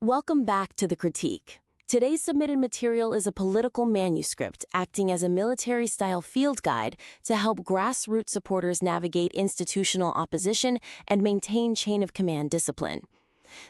Welcome back to The Critique. Today's submitted material is a political manuscript acting as a military-style field guide to help grassroots supporters navigate institutional opposition and maintain chain-of-command discipline.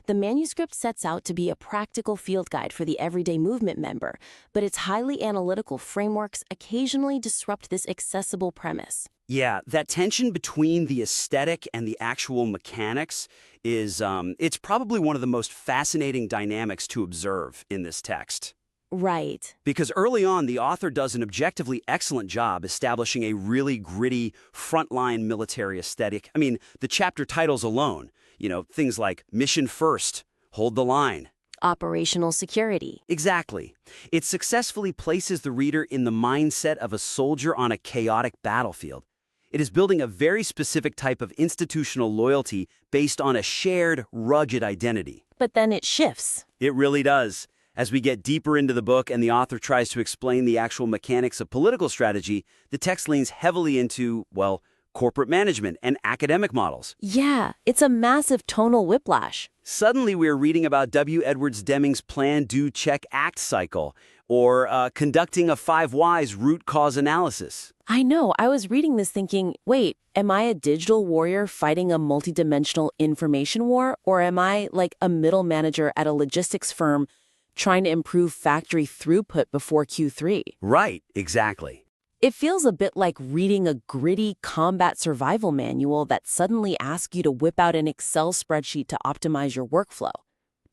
The manuscript sets out to be a practical field guide for the everyday movement member, but its highly analytical frameworks occasionally disrupt this accessible premise. Yeah, that tension between the aesthetic and the actual mechanics is, it's probably one of the most fascinating dynamics to observe in this text. Right. Because early on, the author does an objectively excellent job establishing a really gritty, frontline military aesthetic. I mean, the chapter titles alone, things like Mission First, Hold the Line. Operational security. Exactly. It successfully places the reader in the mindset of a soldier on a chaotic battlefield. It is building a very specific type of institutional loyalty based on a shared, rugged identity. But then it shifts. It really does. As we get deeper into the book and the author tries to explain the actual mechanics of political strategy, the text leans heavily into, corporate management and academic models. Yeah, it's a massive tonal whiplash. Suddenly we're reading about W. Edwards Deming's Plan, Do, Check, Act cycle, or conducting a 5 Whys root cause analysis. I know, I was reading this thinking, wait, am I a digital warrior fighting a multidimensional information war, or am I like a middle manager at a logistics firm trying to improve factory throughput before Q3? Right, exactly. It feels a bit like reading a gritty combat survival manual that suddenly asks you to whip out an Excel spreadsheet to optimize your workflow.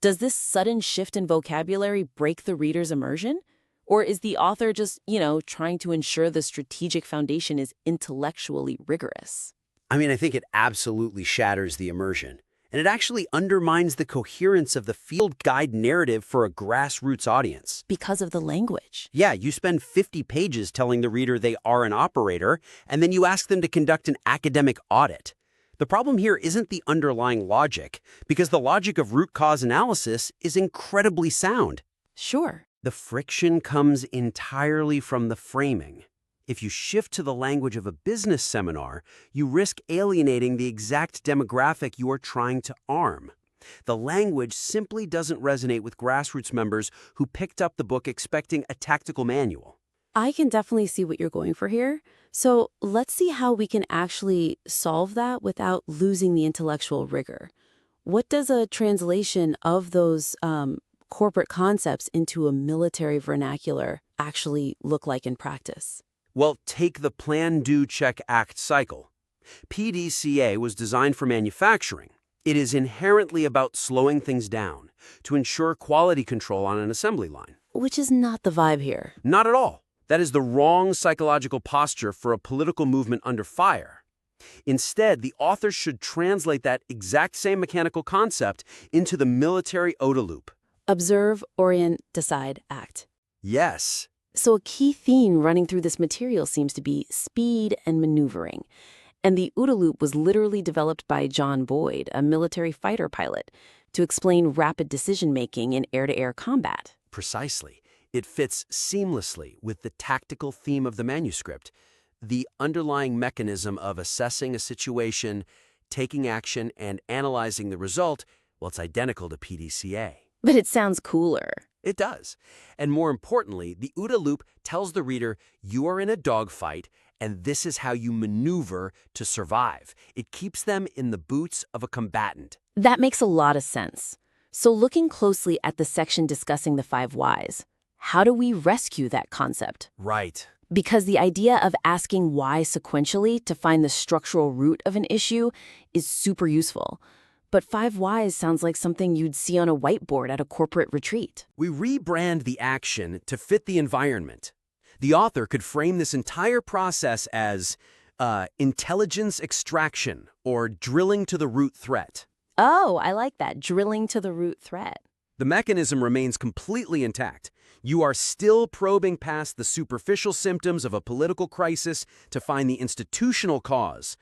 Does this sudden shift in vocabulary break the reader's immersion? Or is the author just, trying to ensure the strategic foundation is intellectually rigorous? I think it absolutely shatters the immersion. And it actually undermines the coherence of the field guide narrative for a grassroots audience. Because of the language. Yeah, you spend 50 pages telling the reader they are an operator, and then you ask them to conduct an academic audit. The problem here isn't the underlying logic, because the logic of root cause analysis is incredibly sound. Sure. The friction comes entirely from the framing. If you shift to the language of a business seminar, you risk alienating the exact demographic you are trying to arm. The language simply doesn't resonate with grassroots members who picked up the book expecting a tactical manual. I can definitely see what you're going for here. So let's see how we can actually solve that without losing the intellectual rigor. What does a translation of those corporate concepts into a military vernacular actually look like in practice? Well, take the Plan, Do, Check, Act cycle. PDCA was designed for manufacturing. It is inherently about slowing things down to ensure quality control on an assembly line. Which is not the vibe here. Not at all. That is the wrong psychological posture for a political movement under fire. Instead, the author should translate that exact same mechanical concept into the military OODA loop. Observe, orient, decide, act. Yes. So a key theme running through this material seems to be speed and maneuvering. And the OODA loop was literally developed by John Boyd, a military fighter pilot, to explain rapid decision-making in air-to-air combat. Precisely. It fits seamlessly with the tactical theme of the manuscript. The underlying mechanism of assessing a situation, taking action, and analyzing the result, it's identical to PDCA. But it sounds cooler. It does. And more importantly, the OODA loop tells the reader you are in a dogfight and this is how you maneuver to survive. It keeps them in the boots of a combatant. That makes a lot of sense. So looking closely at the section discussing the 5 Whys, how do we rescue that concept? Right. Because the idea of asking why sequentially to find the structural root of an issue is super useful. But 5 Whys sounds like something you'd see on a whiteboard at a corporate retreat. We rebrand the action to fit the environment. The author could frame this entire process as intelligence extraction or drilling to the root threat. Oh, I like that, drilling to the root threat. The mechanism remains completely intact. You are still probing past the superficial symptoms of a political crisis to find the institutional cause.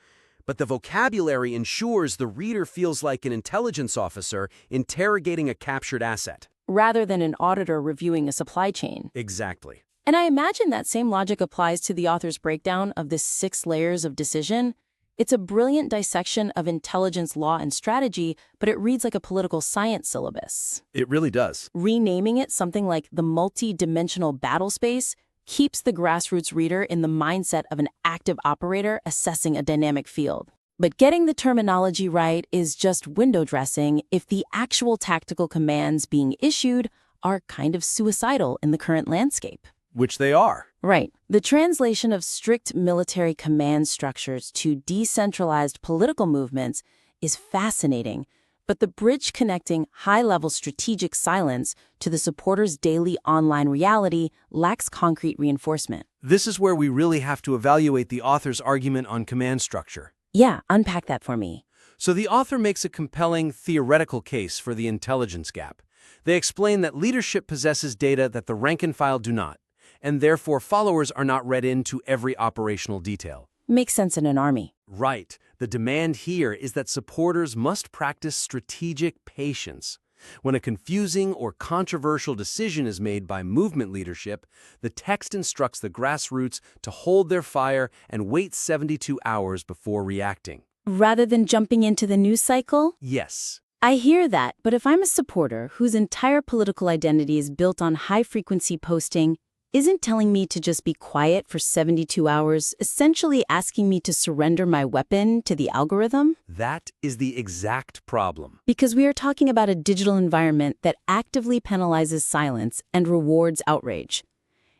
But the vocabulary ensures the reader feels like an intelligence officer interrogating a captured asset. Rather than an auditor reviewing a supply chain. Exactly. And I imagine that same logic applies to the author's breakdown of the 6 layers of decision. It's a brilliant dissection of intelligence, law, and strategy, but it reads like a political science syllabus. It really does. Renaming it something like the multi-dimensional battle space keeps the grassroots reader in the mindset of an active operator assessing a dynamic field. But getting the terminology right is just window dressing if the actual tactical commands being issued are kind of suicidal in the current landscape. Which they are. Right. The translation of strict military command structures to decentralized political movements is fascinating, but the bridge connecting high-level strategic silence to the supporters' daily online reality lacks concrete reinforcement. This is where we really have to evaluate the author's argument on command structure. Yeah, unpack that for me. So the author makes a compelling theoretical case for the intelligence gap. They explain that leadership possesses data that the rank and file do not, and therefore followers are not read into every operational detail. Makes sense in an army. Right. The demand here is that supporters must practice strategic patience. When a confusing or controversial decision is made by movement leadership, the text instructs the grassroots to hold their fire and wait 72 hours before reacting. Rather than jumping into the news cycle? Yes. I hear that, but if I'm a supporter whose entire political identity is built on high-frequency posting, isn't telling me to just be quiet for 72 hours essentially asking me to surrender my weapon to the algorithm? That is the exact problem. Because we are talking about a digital environment that actively penalizes silence and rewards outrage.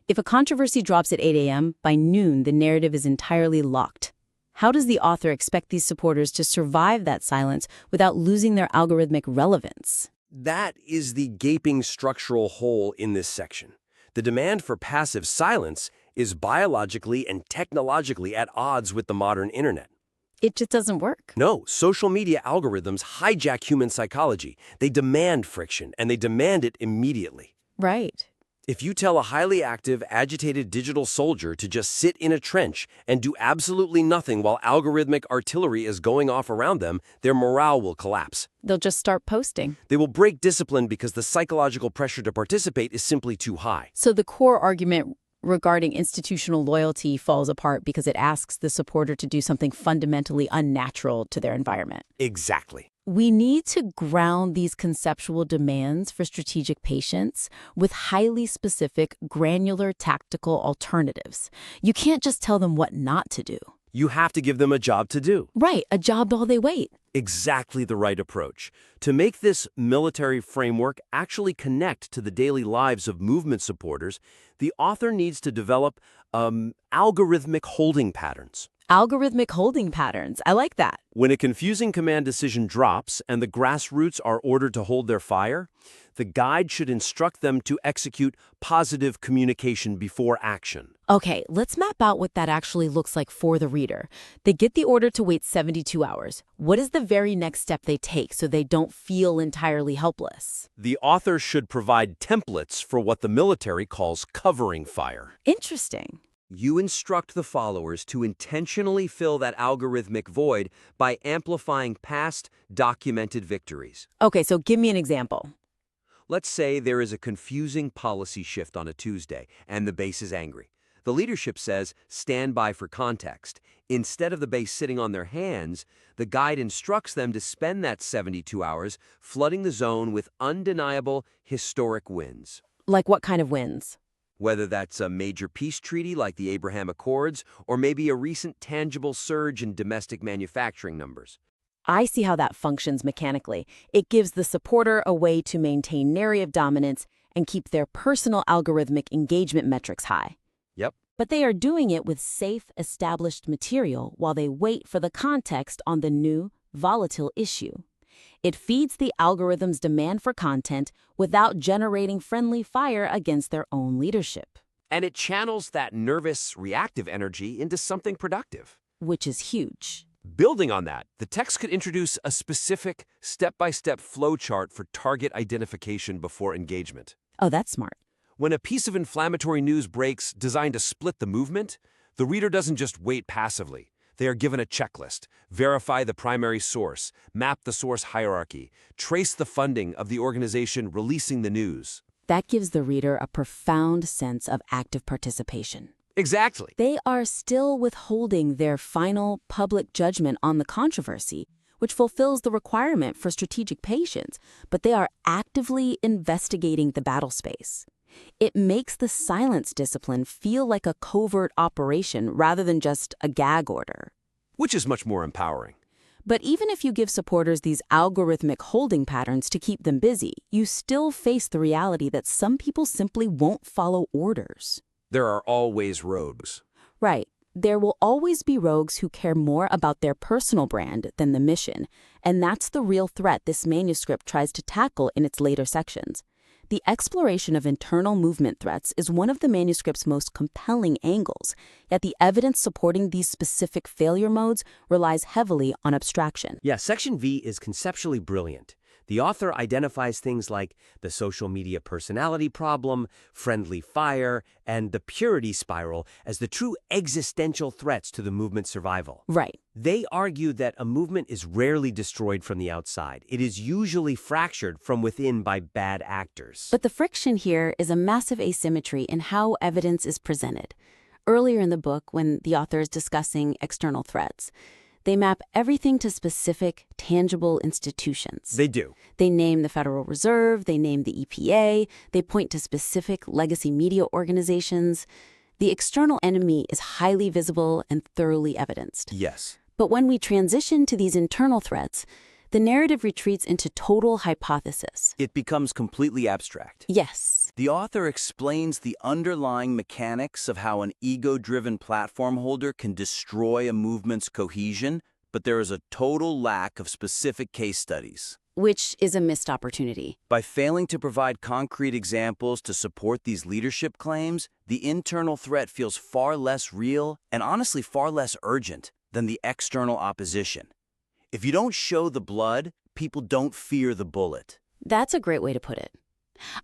If a controversy drops at 8 a.m., by noon the narrative is entirely locked. How does the author expect these supporters to survive that silence without losing their algorithmic relevance? That is the gaping structural hole in this section. The demand for passive silence is biologically and technologically at odds with the modern internet. It just doesn't work. No, social media algorithms hijack human psychology. They demand friction, and they demand it immediately. Right. If you tell a highly active, agitated digital soldier to just sit in a trench and do absolutely nothing while algorithmic artillery is going off around them, their morale will collapse. They'll just start posting. They will break discipline because the psychological pressure to participate is simply too high. So the core argument regarding institutional loyalty falls apart because it asks the supporter to do something fundamentally unnatural to their environment. Exactly. We need to ground these conceptual demands for strategic patience with highly specific, granular tactical alternatives. You can't just tell them what not to do. You have to give them a job to do. Right, a job while they wait. Exactly the right approach. To make this military framework actually connect to the daily lives of movement supporters, the author needs to develop algorithmic holding patterns. Algorithmic holding patterns. I like that. When a confusing command decision drops and the grassroots are ordered to hold their fire, the guide should instruct them to execute positive communication before action. Okay, let's map out what that actually looks like for the reader. They get the order to wait 72 hours. What is the very next step they take so they don't feel entirely helpless? The author should provide templates for what the military calls covering fire. Interesting. You instruct the followers to intentionally fill that algorithmic void by amplifying past documented victories. Okay, so give me an example. Let's say there is a confusing policy shift on a Tuesday, and the base is angry. The leadership says, stand by for context. Instead of the base sitting on their hands, the guide instructs them to spend that 72 hours flooding the zone with undeniable historic wins. Like what kind of wins? Whether that's a major peace treaty like the Abraham Accords, or maybe a recent tangible surge in domestic manufacturing numbers. I see how that functions mechanically. It gives the supporter a way to maintain narrative dominance and keep their personal algorithmic engagement metrics high. Yep. But they are doing it with safe, established material while they wait for the context on the new, volatile issue. It feeds the algorithm's demand for content without generating friendly fire against their own leadership. And it channels that nervous, reactive energy into something productive. Which is huge. Building on that, the text could introduce a specific, step-by-step flowchart for target identification before engagement. Oh, that's smart. When a piece of inflammatory news breaks designed to split the movement, the reader doesn't just wait passively. They are given a checklist, verify the primary source, map the source hierarchy, trace the funding of the organization releasing the news. That gives the reader a profound sense of active participation. Exactly. They are still withholding their final public judgment on the controversy, which fulfills the requirement for strategic patience, but they are actively investigating the battle space. It makes the silence discipline feel like a covert operation rather than just a gag order. Which is much more empowering. But even if you give supporters these algorithmic holding patterns to keep them busy, you still face the reality that some people simply won't follow orders. There are always rogues. Right. There will always be rogues who care more about their personal brand than the mission, and that's the real threat this manuscript tries to tackle in its later sections. The exploration of internal movement threats is one of the manuscript's most compelling angles, yet the evidence supporting these specific failure modes relies heavily on abstraction. Yeah, Section V is conceptually brilliant. The author identifies things like the social media personality problem, friendly fire, and the purity spiral as the true existential threats to the movement's survival. Right. They argue that a movement is rarely destroyed from the outside. It is usually fractured from within by bad actors. But the friction here is a massive asymmetry in how evidence is presented. Earlier in the book, when the author is discussing external threats, they map everything to specific, tangible institutions. They do. They name the Federal Reserve, they name the EPA, they point to specific legacy media organizations. The external enemy is highly visible and thoroughly evidenced. Yes. But when we transition to these internal threats, the narrative retreats into total hypothesis. It becomes completely abstract. Yes. The author explains the underlying mechanics of how an ego-driven platform holder can destroy a movement's cohesion, but there is a total lack of specific case studies. Which is a missed opportunity. By failing to provide concrete examples to support these leadership claims, the internal threat feels far less real and honestly far less urgent than the external opposition. If you don't show the blood, people don't fear the bullet. That's a great way to put it.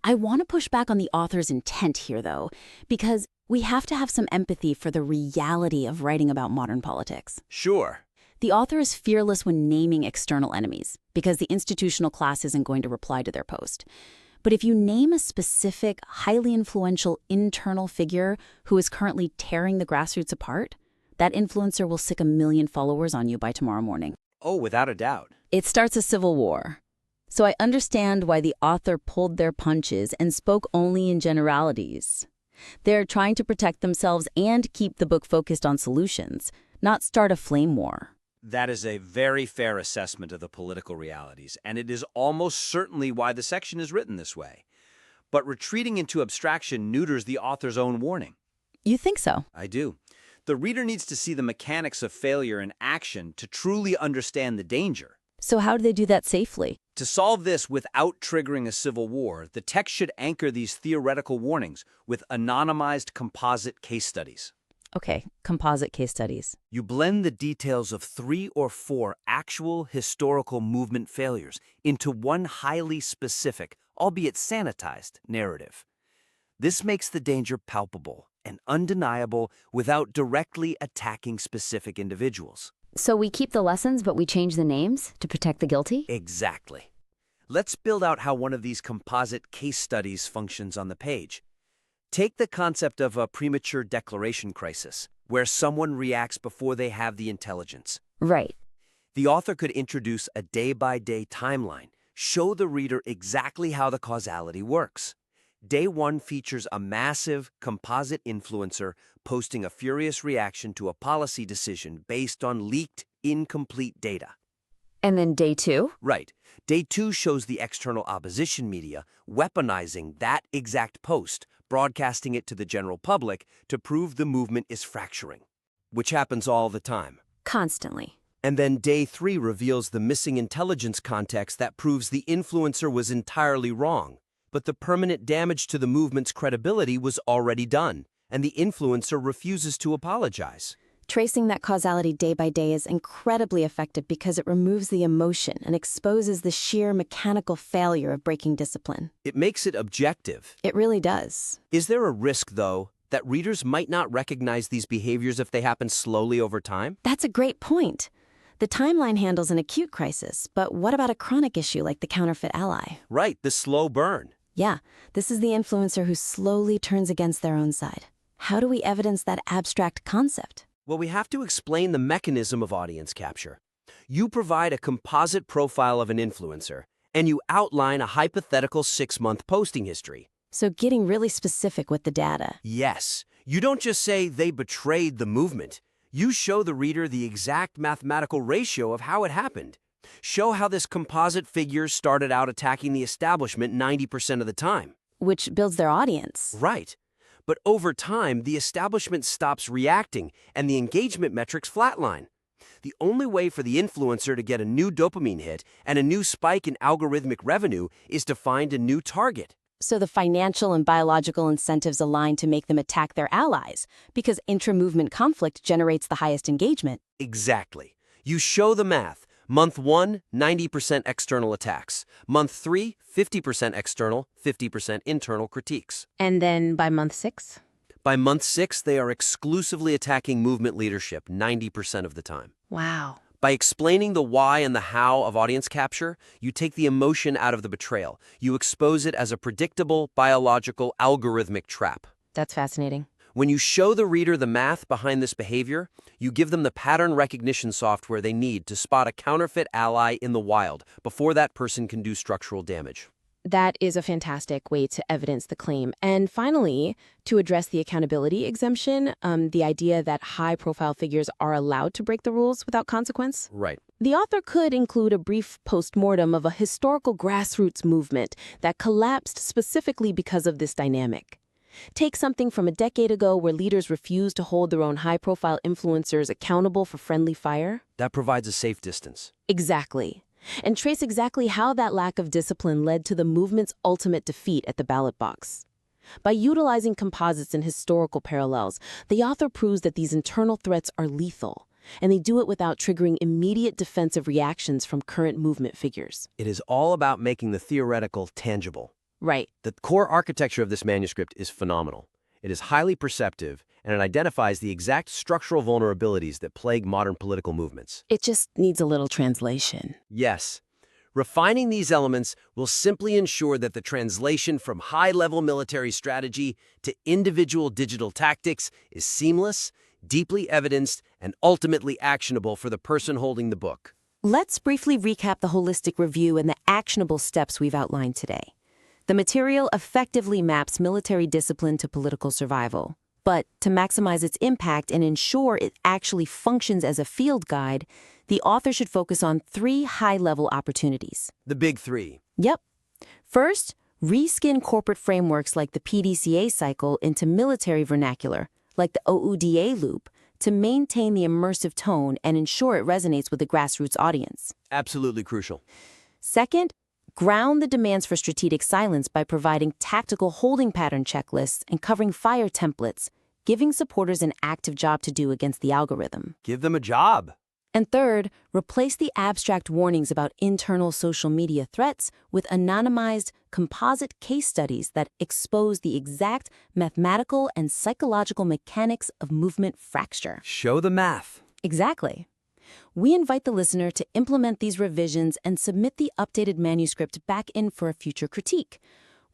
I want to push back on the author's intent here, though, because we have to have some empathy for the reality of writing about modern politics. Sure. The author is fearless when naming external enemies, because the institutional class isn't going to reply to their post. But if you name a specific, highly influential internal figure who is currently tearing the grassroots apart, that influencer will sick 1 million followers on you by tomorrow morning. Oh, without a doubt. It starts a civil war. So I understand why the author pulled their punches and spoke only in generalities. They're trying to protect themselves and keep the book focused on solutions, not start a flame war. That is a very fair assessment of the political realities, and it is almost certainly why the section is written this way. But retreating into abstraction neuters the author's own warning. You think so? I do. The reader needs to see the mechanics of failure in action to truly understand the danger. So how do they do that safely? To solve this without triggering a civil war, the text should anchor these theoretical warnings with anonymized composite case studies. Okay, composite case studies. You blend the details of 3 or 4 actual historical movement failures into one highly specific, albeit sanitized, narrative. This makes the danger palpable and undeniable without directly attacking specific individuals. So we keep the lessons, but we change the names to protect the guilty? Exactly. Let's build out how one of these composite case studies functions on the page. Take the concept of a premature declaration crisis, where someone reacts before they have the intelligence. Right. The author could introduce a day-by-day timeline, show the reader exactly how the causality works. Day 1 features a massive, composite influencer posting a furious reaction to a policy decision based on leaked, incomplete data. And then day 2? Right. Day 2 shows the external opposition media weaponizing that exact post, broadcasting it to the general public to prove the movement is fracturing, which happens all the time. Constantly. And then Day 3 reveals the missing intelligence context that proves the influencer was entirely wrong. But the permanent damage to the movement's credibility was already done, and the influencer refuses to apologize. Tracing that causality day by day is incredibly effective because it removes the emotion and exposes the sheer mechanical failure of breaking discipline. It makes it objective. It really does. Is there a risk, though, that readers might not recognize these behaviors if they happen slowly over time? That's a great point. The timeline handles an acute crisis, but what about a chronic issue like the counterfeit ally? Right, the slow burn. Yeah, this is the influencer who slowly turns against their own side. How do we evidence that abstract concept? Well, we have to explain the mechanism of audience capture. You provide a composite profile of an influencer, and you outline a hypothetical 6-month posting history. So getting really specific with the data. Yes, you don't just say they betrayed the movement. You show the reader the exact mathematical ratio of how it happened. Show how this composite figure started out attacking the establishment 90% of the time. Which builds their audience. Right. But over time, the establishment stops reacting and the engagement metrics flatline. The only way for the influencer to get a new dopamine hit and a new spike in algorithmic revenue is to find a new target. So the financial and biological incentives align to make them attack their allies, because intra-movement conflict generates the highest engagement. Exactly. You show the math. Month 1, 90% external attacks. Month 3, 50% external, 50% internal critiques. And then by month 6? By month 6, they are exclusively attacking movement leadership 90% of the time. Wow. By explaining the why and the how of audience capture, you take the emotion out of the betrayal. You expose it as a predictable, biological, algorithmic trap. That's fascinating. When you show the reader the math behind this behavior, you give them the pattern recognition software they need to spot a counterfeit ally in the wild before that person can do structural damage. That is a fantastic way to evidence the claim. And finally, to address the accountability exemption, the idea that high-profile figures are allowed to break the rules without consequence. Right. The author could include a brief postmortem of a historical grassroots movement that collapsed specifically because of this dynamic. Take something from a decade ago where leaders refused to hold their own high-profile influencers accountable for friendly fire. That provides a safe distance. Exactly. And trace exactly how that lack of discipline led to the movement's ultimate defeat at the ballot box. By utilizing composites and historical parallels, the author proves that these internal threats are lethal, and they do it without triggering immediate defensive reactions from current movement figures. It is all about making the theoretical tangible. Right. The core architecture of this manuscript is phenomenal. It is highly perceptive, and it identifies the exact structural vulnerabilities that plague modern political movements. It just needs a little translation. Yes. Refining these elements will simply ensure that the translation from high-level military strategy to individual digital tactics is seamless, deeply evidenced, and ultimately actionable for the person holding the book. Let's briefly recap the holistic review and the actionable steps we've outlined today. The material effectively maps military discipline to political survival. But to maximize its impact and ensure it actually functions as a field guide, the author should focus on 3 high-level opportunities. The big 3. Yep. First, reskin corporate frameworks like the PDCA cycle into military vernacular, like the OODA loop, to maintain the immersive tone and ensure it resonates with the grassroots audience. Absolutely crucial. Second, ground the demands for strategic silence by providing tactical holding pattern checklists and covering fire templates, giving supporters an active job to do against the algorithm. Give them a job. And third, replace the abstract warnings about internal social media threats with anonymized, composite case studies that expose the exact mathematical and psychological mechanics of movement fracture. Show the math. Exactly. We invite the listener to implement these revisions and submit the updated manuscript back in for a future critique.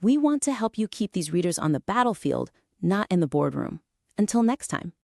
We want to help you keep these readers on the battlefield, not in the boardroom. Until next time.